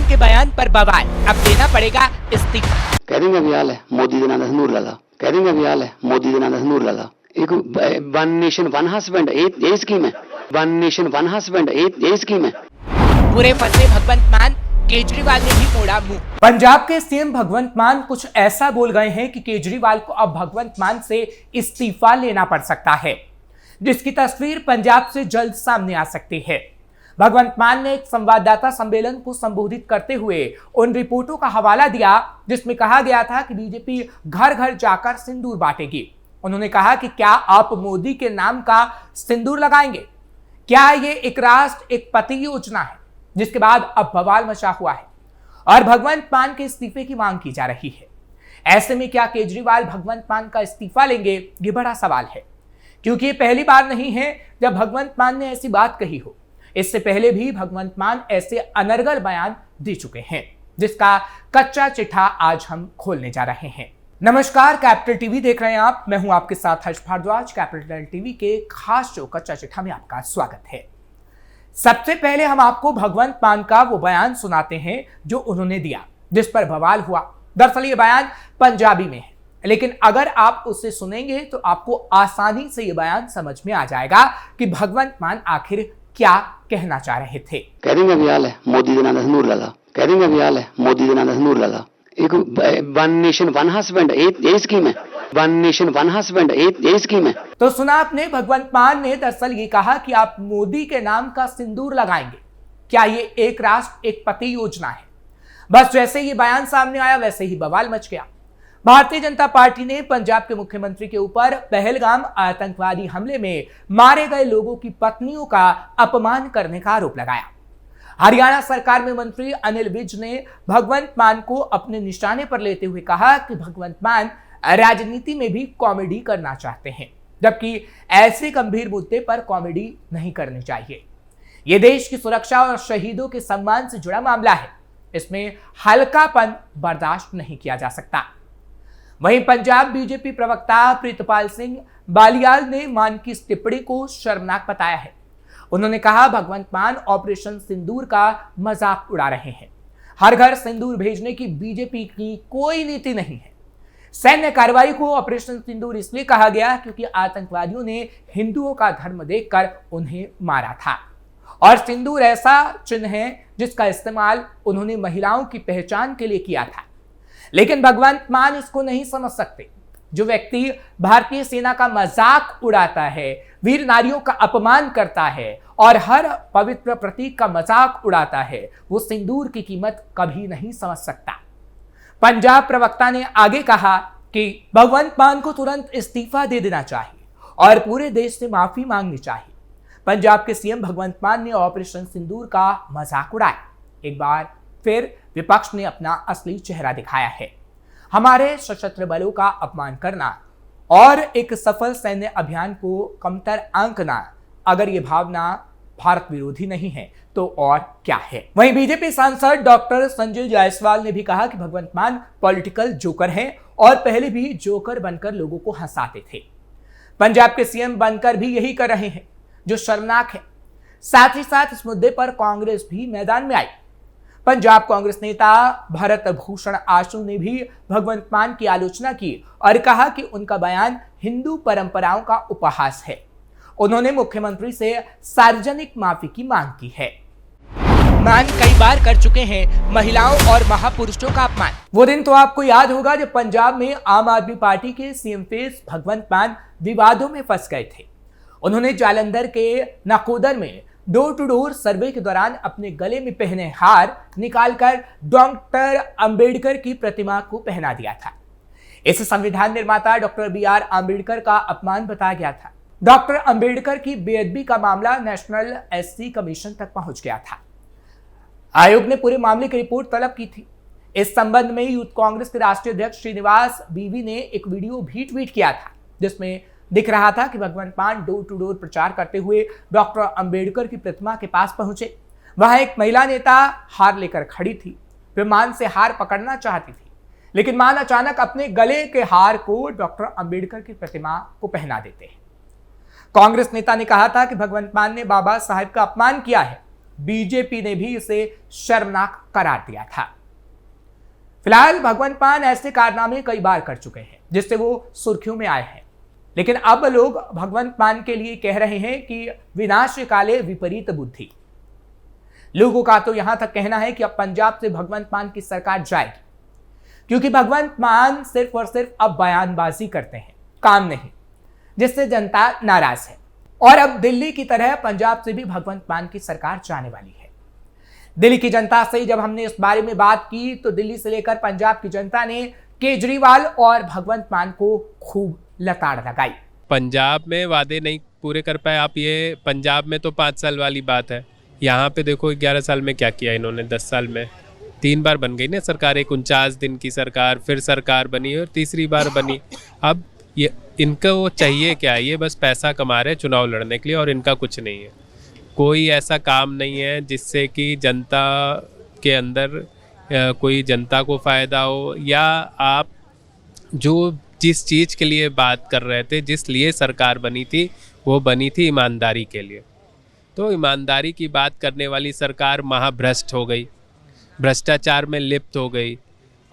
मान के बयान पर बवाल, अब देना पड़ेगा इस्तीफा। कह देंगे अभियाल है मोदी के नाम संदूर लगा, कह देंगे अभियाल है मोदी के नाम संदूर लगा। एक वन नेशन वन हस्बैंड ये स्कीम है, वन नेशन वन हस्बैंड ये स्कीम है। पूरे फंसे भगवंत मान, केजरीवाल ने भी मोड़ा मुंह। पंजाब के सीएम भगवंत मान कुछ ऐसा बोल गए हैं कि केजरीवाल को अब भगवंत मान से इस्तीफा लेना पड़ सकता है, जिसकी तस्वीर पंजाब से जल्द सामने आ सकती है। भगवंत मान ने एक संवाददाता सम्मेलन को संबोधित करते हुए उन रिपोर्टों का हवाला दिया जिसमें कहा गया था कि बीजेपी घर घर जाकर सिंदूर बांटेगी। उन्होंने कहा कि क्या आप मोदी के नाम का सिंदूर लगाएंगे? क्या ये एक राष्ट्र एक पति योजना है? जिसके बाद अब बवाल मचा हुआ है और भगवंत मान के इस्तीफे की मांग की जा रही है। ऐसे में क्या केजरीवाल भगवंत मान का इस्तीफा लेंगे? ये बड़ा सवाल है, क्योंकि ये पहली बार नहीं है जब भगवंत मान ने ऐसी बात कही हो। इससे पहले भी भगवंत मान ऐसे अनर्गल बयान दे चुके हैं, जिसका कच्चा चिट्ठा आज हम खोलने जा रहे हैं। नमस्कार, कैपिटल टीवी देख रहे हैं आप। मैं हूं आपके साथ हर्ष भारद्वाज। कैपिटल टीवी के खास शो कच्चा चिट्ठा में आपका स्वागत है। सबसे पहले हम आपको भगवंत मान का वो बयान सुनाते हैं जो उन्होंने दिया, जिस पर बवाल हुआ। दरअसल ये बयान पंजाबी में है, लेकिन अगर आप उसे सुनेंगे तो आपको आसानी से ये बयान समझ में आ जाएगा कि भगवंत मान आखिर क्या कहना चाह रहे थे। कह देंगे अभियाल है मोदी के नाम संदूर लगा, कह देंगे अभियाल है मोदी के नाम संदूर लगा। एक वन नेशन वन हस्बैंड ये स्कीम है, वन नेशन वन हस्बैंड ये स्कीम है। तो सुना आपने, भगवंत मान ने दरअसल ये कहा कि आप मोदी के नाम का सिंदूर लगाएंगे। क्या ये एक राष्ट्र एक पति योजना है? बस जैसे ये बयान सामने आया वैसे ही बवाल मच गया। भारतीय जनता पार्टी ने पंजाब के मुख्यमंत्री के ऊपर पहलगाम आतंकवादी हमले में मारे गए लोगों की पत्नियों का अपमान करने का आरोप लगाया। हरियाणा सरकार में मंत्री अनिल विज ने भगवंत मान को अपने निशाने पर लेते हुए कहा कि भगवंत मान राजनीति में भी कॉमेडी करना चाहते हैं, जबकि ऐसे गंभीर मुद्दे पर कॉमेडी नहीं करनी चाहिए। यह देश की सुरक्षा और शहीदों के सम्मान से जुड़ा मामला है, इसमें हल्कापन बर्दाश्त नहीं किया जा सकता। वहीं पंजाब बीजेपी प्रवक्ता प्रीतपाल सिंह बालियाल ने मान की इस टिप्पणी को शर्मनाक बताया है। उन्होंने कहा भगवंत मान ऑपरेशन सिंदूर का मजाक उड़ा रहे हैं। हर घर सिंदूर भेजने की बीजेपी की कोई नीति नहीं है। सैन्य कार्रवाई को ऑपरेशन सिंदूर इसलिए कहा गया क्योंकि आतंकवादियों ने हिंदुओं का धर्म देखकर उन्हें मारा था, और सिंदूर ऐसा चिन्ह है जिसका इस्तेमाल उन्होंने महिलाओं की पहचान के लिए किया था। लेकिन भगवंत मान इसको नहीं समझ सकते। जो व्यक्ति भारतीय सेना का मजाक उड़ाता है, वीर नारियों का अपमान करता है और हर पवित्र प्रतीक का मजाक उड़ाता है, वो सिंदूर की कीमत कभी नहीं समझ सकता। पंजाब प्रवक्ता ने आगे कहा कि भगवंत मान को तुरंत इस्तीफा दे देना चाहिए और पूरे देश से माफी मांगनी चाहिए। पंजाब के सीएम भगवंत मान ने ऑपरेशन सिंदूर का मजाक उड़ाया। एक बार फिर विपक्ष ने अपना असली चेहरा दिखाया है। हमारे सशस्त्र बलों का अपमान करना और एक सफल सैन्य अभियान को कमतर आंकना, अगर ये भावना भारत विरोधी नहीं है तो और क्या है। वहीं बीजेपी सांसद डॉक्टर संजय जायसवाल ने भी कहा कि भगवंत मान पॉलिटिकल जोकर हैं और पहले भी जोकर बनकर लोगों को हंसाते थे। पंजाब के सीएम बनकर भी यही कर रहे हैं, जो शर्मनाक है। साथ ही साथ इस मुद्दे पर कांग्रेस भी मैदान में आई। पंजाब कांग्रेस नेता भरत भूषण आशु ने भी भगवंत मान की आलोचना की और कहा कि उनका बयान हिंदू परंपराओं का उपहास है। उन्होंने मुख्यमंत्री से सार्वजनिक माफी की मांग की है। मान कई बार कर चुके हैं महिलाओं और महापुरुषों का अपमान। वो दिन तो आपको याद होगा जब पंजाब में आम आदमी पार्टी के सीएम फेस भगवंत मान विवादों में फंस गए थे। उन्होंने जालंधर के नकोदर में डोर टू डोर सर्वे के दौरान अपने गले में पहने हार निकालकर डॉक्टर अंबेडकर की प्रतिमा को पहना दिया था। इसे संविधान निर्माता डॉक्टर बी.आर. अंबेडकर का अपमान बताया गया था। डॉक्टर अंबेडकर की बेअदबी का मामला नेशनल एससी कमीशन तक पहुंच गया था। आयोग ने पूरे मामले की रिपोर्ट तलब की थी। इस संबंध में यूथ कांग्रेस के राष्ट्रीय अध्यक्ष श्रीनिवास बीवी ने एक वीडियो भी ट्वीट किया था, जिसमें दिख रहा था कि भगवंत मान डोर टू डोर प्रचार करते हुए डॉक्टर अंबेडकर की प्रतिमा के पास पहुंचे। वहां एक महिला नेता हार लेकर खड़ी थी। वे मान से हार पकड़ना चाहती थी, लेकिन मान अचानक अपने गले के हार को डॉक्टर अंबेडकर की प्रतिमा को पहना देते हैं। कांग्रेस नेता ने कहा था कि भगवंत मान ने बाबा साहेब का अपमान किया है बीजेपी ने भी इसे शर्मनाक करार दिया था। फिलहाल भगवंत मान ऐसे कारनामे कई बार कर चुके हैं जिससे वो सुर्खियों में आए हैं, लेकिन अब लोग भगवंत मान के लिए कह रहे हैं कि विनाश काले विपरीत बुद्धि। लोगों का तो यहां तक कहना है कि अब पंजाब से भगवंत मान की सरकार जाएगी, क्योंकि भगवंत मान सिर्फ और सिर्फ अब बयानबाजी करते हैं, काम नहीं, जिससे जनता नाराज है। और अब दिल्ली की तरह पंजाब से भी भगवंत मान की सरकार जाने वाली है। दिल्ली की जनता से जब हमने इस बारे में बात की तो दिल्ली से लेकर पंजाब की जनता ने केजरीवाल और भगवंत मान को खूब लताड़ लगाई। पंजाब में वादे नहीं पूरे कर पाए आप, ये पंजाब में तो 5 साल वाली बात है। यहाँ पे देखो 11 साल में क्या किया इन्होंने, 10 साल में 3 बार बन गई ना सरकार, एक 49 दिन की सरकार, फिर सरकार बनी और तीसरी बार बनी। अब ये इनको वो चाहिए क्या, ये बस पैसा कमा रहे चुनाव लड़ने के लिए, और इनका कुछ नहीं है। कोई ऐसा काम नहीं है जिससे कि जनता के अंदर कोई जनता को फ़ायदा हो, या आप जो जिस चीज़ के लिए बात कर रहे थे, जिस लिए सरकार बनी थी, वो बनी थी ईमानदारी के लिए। तो ईमानदारी की बात करने वाली सरकार महाभ्रष्ट हो गई, भ्रष्टाचार में लिप्त हो गई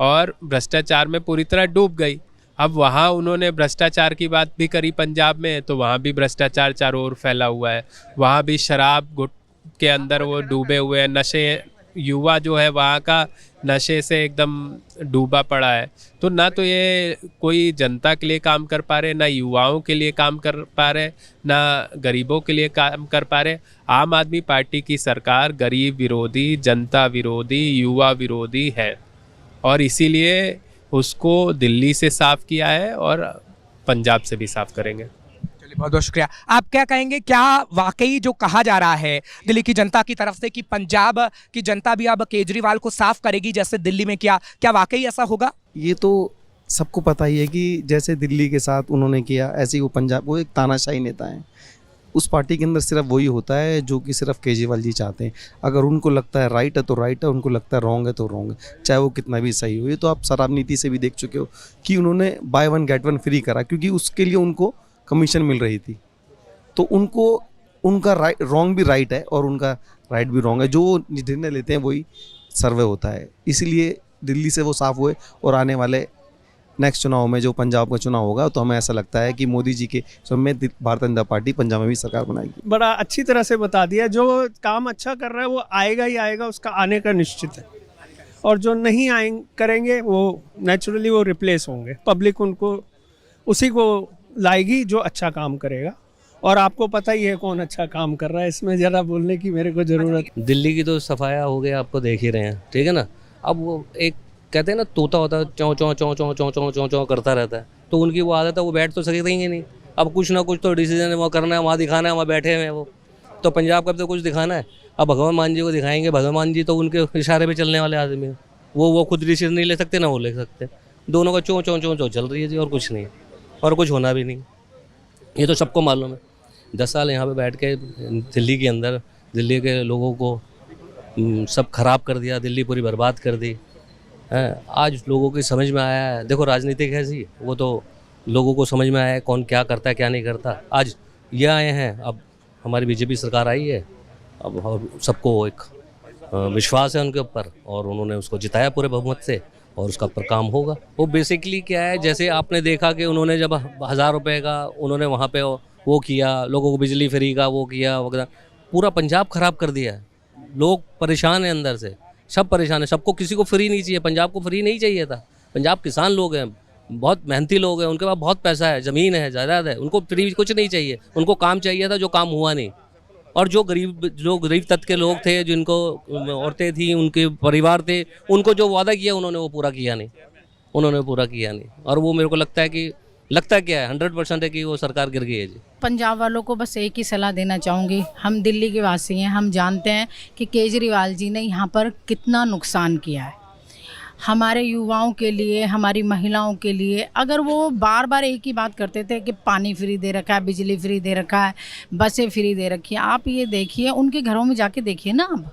और भ्रष्टाचार में पूरी तरह डूब गई। अब वहाँ उन्होंने भ्रष्टाचार की बात भी करी पंजाब में, तो वहाँ भी भ्रष्टाचार चारों ओर फैला हुआ है। वहाँ भी शराब गुट के अंदर वो डूबे हुए हैं, नशे, युवा जो है वहाँ का नशे से एकदम डूबा पड़ा है। तो ना तो ये कोई जनता के लिए काम कर पा रहे, ना युवाओं के लिए काम कर पा रहे, ना गरीबों के लिए काम कर पा रहे। आम आदमी पार्टी की सरकार गरीब विरोधी, जनता विरोधी, युवा विरोधी है, और इसीलिए उसको दिल्ली से साफ किया है और पंजाब से भी साफ करेंगे। चलिए, बहुत बहुत शुक्रिया। आप क्या कहेंगे, क्या वाकई जो कहा जा रहा है दिल्ली की जनता की तरफ से कि पंजाब की जनता भी अब केजरीवाल को साफ करेगी जैसे दिल्ली में किया, क्या वाकई ऐसा होगा? ये तो सबको पता ही है कि जैसे दिल्ली के साथ उन्होंने किया ऐसे ही वो पंजाब, वो एक तानाशाही नेता है। उस पार्टी के अंदर सिर्फ वही होता है जो कि सिर्फ केजरीवाल जी चाहते हैं। अगर उनको लगता है राइट है तो राइट है, उनको लगता है रॉन्ग है तो रॉन्ग है, चाहे वो कितना भी सही हो। ये तो आप शराब नीति से भी देख चुके हो कि उन्होंने बाय 1 गेट 1 फ्री करा, क्योंकि उसके लिए उनको कमीशन मिल रही थी। तो उनको उनका राइट रॉन्ग भी राइट है और उनका राइट भी रॉन्ग है। जो निर्णय लेते हैं वही सर्वे होता है। इसलिए दिल्ली से वो साफ हुए, और आने वाले नेक्स्ट चुनाव में जो पंजाब का चुनाव होगा तो हमें ऐसा लगता है कि मोदी जी के समय भारतीय जनता पार्टी पंजाब में भी सरकार बनाएगी। बड़ा अच्छी तरह से बता दिया, जो काम अच्छा कर रहा है वो आएगा ही आएगा, उसका आने का निश्चित है, और जो नहीं करेंगे वो नेचुरली वो रिप्लेस होंगे। पब्लिक उनको उसी को लाएगी जो अच्छा काम करेगा, और आपको पता ही है कौन अच्छा काम कर रहा है, इसमें ज़रा बोलने की मेरे को ज़रूरत। दिल्ली की तो सफाया हो गया, आपको देख ही रहे हैं, ठीक है ना। अब वो एक कहते हैं ना तोता होता है, चौं चौं चौं चौं चौं चौं चौं चौं करता रहता है, तो उनकी वो आदत है, वो बैठ तो सकेंगे नहीं। अब कुछ ना कुछ तो डिसीजन वहाँ करना है, वहाँ दिखाना है, वहाँ बैठे हुए हैं वो। तो पंजाब का भी तो कुछ दिखाना है। अब भगवान मान जी को दिखाएंगे, भगवान मान जी तो उनके इशारे पे चलने वाले आदमी हैं, वो खुद डिसीजन नहीं ले सकते, ना वो ले सकते। दोनों का चौं चौं चौं चौं चल रही है जी, और कुछ नहीं, और कुछ होना भी नहीं। ये तो सबको मालूम है। 10 साल यहाँ पे बैठ के दिल्ली के अंदर दिल्ली के लोगों को सब खराब कर दिया, दिल्ली पूरी बर्बाद कर दी है। आज लोगों की समझ में आया है, देखो राजनीति कैसी, वो तो लोगों को समझ में आया है कौन क्या करता है क्या नहीं करता। आज ये आए हैं, अब हमारी बीजेपी सरकार आई है, अब सबको एक विश्वास है उनके ऊपर, और उन्होंने उसको जिताया पूरे बहुमत से, और उसका पर काम होगा। वो बेसिकली क्या है, जैसे आपने देखा कि उन्होंने जब 1000 रुपये का उन्होंने वहाँ पे वो किया, लोगों को बिजली फ्री का वो किया वगैरह, पूरा पंजाब ख़राब कर दिया है। लोग परेशान हैं अंदर से, सब परेशान है। सबको, किसी को फ्री नहीं चाहिए, पंजाब को फ्री नहीं चाहिए था। पंजाब किसान लोग हैं, बहुत मेहनती लोग हैं, उनके पास बहुत पैसा है, ज़मीन है, जायदाद है, उनको फ्री कुछ नहीं चाहिए। उनको काम चाहिए था, जो काम हुआ नहीं। और जो गरीब तत्व के लोग थे, जिनको औरतें थी, उनके परिवार थे, उनको जो वादा किया उन्होंने वो पूरा किया नहीं। और वो मेरे को लगता है कि क्या है 100% है कि वो सरकार गिर गई है जी। पंजाब वालों को बस एक ही सलाह देना चाहूँगी, हम दिल्ली के वासी हैं, हम जानते हैं कि केजरीवाल जी ने यहाँ पर कितना नुकसान किया है हमारे युवाओं के लिए, हमारी महिलाओं के लिए। अगर वो बार बार एक ही बात करते थे कि पानी फ्री दे रखा है, बिजली फ्री दे रखा है, बसें फ्री दे रखी है, आप ये देखिए उनके घरों में जाके देखिए ना, अब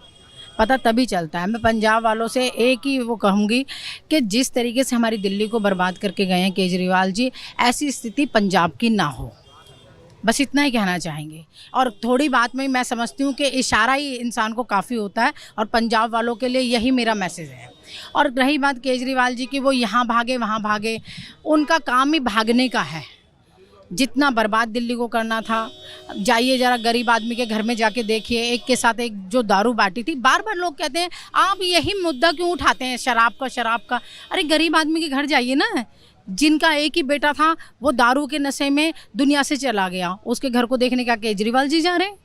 पता तभी चलता है। मैं पंजाब वालों से एक ही वो कहूँगी कि जिस तरीके से हमारी दिल्ली को बर्बाद करके गए हैं केजरीवाल जी, ऐसी स्थिति पंजाब की ना हो। बस इतना ही कहना चाहेंगे। और थोड़ी बात में मैं समझती हूँ कि इशारा ही इंसान को काफ़ी होता है, और पंजाब वालों के लिए यही मेरा मैसेज है। और रही बात केजरीवाल जी की, वो यहाँ भागे वहाँ भागे, उनका काम ही भागने का है। जितना बर्बाद दिल्ली को करना था, जाइए ज़रा गरीब आदमी के घर में जाके देखिए, एक के साथ एक जो दारू बांटी थी। बार बार लोग कहते हैं आप यही मुद्दा क्यों उठाते हैं, शराब का। अरे गरीब आदमी के घर जाइए ना, जिनका एक ही बेटा था वो दारू के नशे में दुनिया से चला गया, उसके घर को देखने का केजरीवाल जी जा रहे हैं।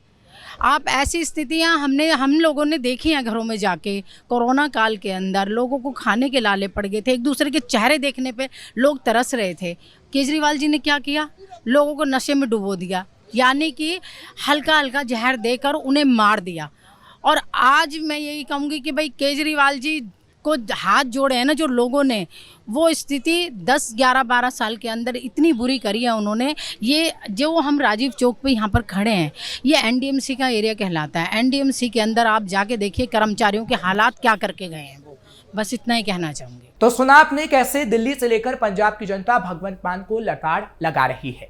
आप ऐसी स्थितियां हम लोगों ने देखी हैं घरों में जाके। कोरोना काल के अंदर लोगों को खाने के लाले पड़ गए थे, एक दूसरे के चेहरे देखने पे लोग तरस रहे थे। केजरीवाल जी ने क्या किया, लोगों को नशे में डुबो दिया, यानी कि हल्का हल्का जहर देकर उन्हें मार दिया। और आज मैं यही कहूँगी कि भाई केजरीवाल जी को हाथ जोड़े हैं ना जो लोगों ने, वो स्थिति 10, 11, 12 साल के अंदर इतनी बुरी करी है उन्होंने। ये जो हम राजीव चौक पे यहाँ पर खड़े हैं, ये एनडीएमसी का एरिया कहलाता है। एनडीएमसी के अंदर आप जाके देखिए कर्मचारियों के हालात क्या करके गए हैं वो। बस इतना ही कहना चाहूँगी। तो सुना आपने कैसे दिल्ली से लेकर पंजाब की जनता भगवंत मान को लताड़ लगा रही है,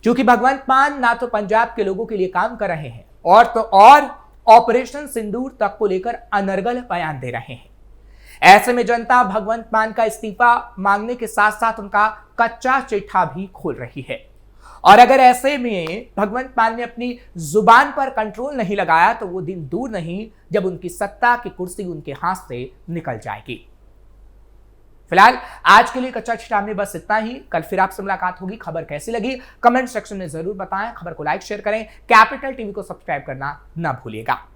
क्योंकि भगवंत मान ना तो पंजाब के लोगों के लिए काम कर रहे हैं और ऑपरेशन सिंदूर तक को लेकर अनर्गल बयान दे रहे हैं। ऐसे में जनता भगवंत मान का इस्तीफा मांगने के साथ साथ उनका कच्चा चिट्ठा भी खोल रही है। और अगर ऐसे में भगवंत मान ने अपनी जुबान पर कंट्रोल नहीं लगाया तो वो दिन दूर नहीं जब उनकी सत्ता की कुर्सी उनके हाथ से निकल जाएगी। फिलहाल आज के लिए कच्चा चिट्ठा में बस इतना ही। कल फिर आपसे मुलाकात होगी। खबर कैसी लगी कमेंट सेक्शन में जरूर बताएं। खबर को लाइक शेयर करें। कैपिटल टीवी को सब्सक्राइब करना ना भूलिएगा।